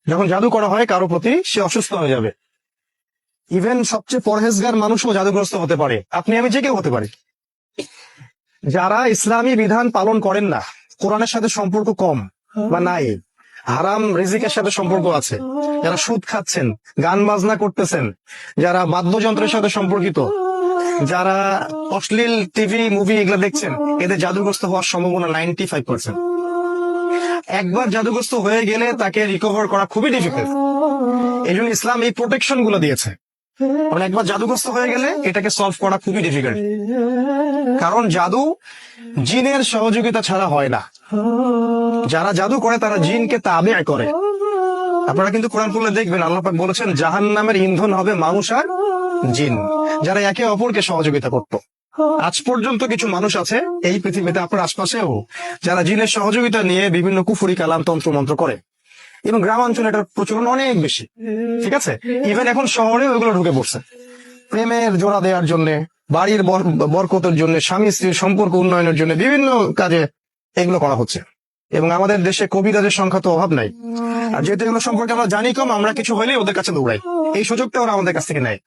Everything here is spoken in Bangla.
যখন জাদু করা হয় কারো প্রতি, সে অসুস্থ হয়ে যাবে। ইভেন সবচেয়ে পরহেজগার মানুষও জাদুগ্রস্ত হতে পারে, আপনি আমি যে কেউ হতে পারি। যারা ইসলামী বিধান পালন করেন না, কোরআনের সাথে সম্পর্ক কম বা নাই, হারাম রিজিকের সাথে সম্পর্ক আছে, যারা সুদ খাচ্ছেন, গান বাজনা করতেছেন, যারা বাদ্যযন্ত্রের সাথে সম্পর্কিত, যারা অশ্লীল টিভি মুভি এগুলো দেখছেন, এদের জাদুগ্রস্ত হওয়ার সম্ভাবনা 95%। একবার জাদুগ্রস্ত হয়ে গেলে তাকে রিকভার করা খুবই ডিফিকাল্ট। এই জন্য ইসলাম এই প্রোটেকশন গুলো দিয়েছে। কারণ একবার জাদুগ্রস্ত হয়ে গেলে এটাকে সলভ করা খুবই ডিফিকাল্ট। কারণ জাদু জিনের সহযোগিতা ছাড়া হয় না। যারা জাদু করে তারা জিনকে তাবে করে। আপনারা কিন্তু কোরআন পড়লে দেখবেন আল্লাহ পাক বলেছেন জাহান্নামের ইন্ধন হবে মানুষ আর জিন, যারা একে অপরকে সহযোগিতা করত। আজ পর্যন্ত কিছু মানুষ আছে এই পৃথিবীতে, আপনার আশপাশেও, যারা জিনের সহযোগিতা নিয়ে বিভিন্ন কুফরি কালাম তন্ত্র মন্ত্র করে, এবং গ্রামাঞ্চলে এটার প্রচলন অনেক বেশি। ঠিক আছে, ইভেন এখন শহরেও এগুলো ঢুকে পড়ছে। প্রেমের জোড়া দেওয়ার জন্য, বাড়ির বরকতের জন্য, স্বামী স্ত্রীর সম্পর্ক উন্নয়নের জন্য বিভিন্ন কাজে এগুলো করা হচ্ছে। এবং আমাদের দেশে কবিরাজের সংখ্যা তো অভাব নাই। আর যেহেতু এগুলো সম্পর্কে আমরা জানি কম, আমরা কিছু হইলেই ওদের কাছে দৌড়াই, এই সুযোগটা ওরা আমাদের কাছ থেকে নেয়।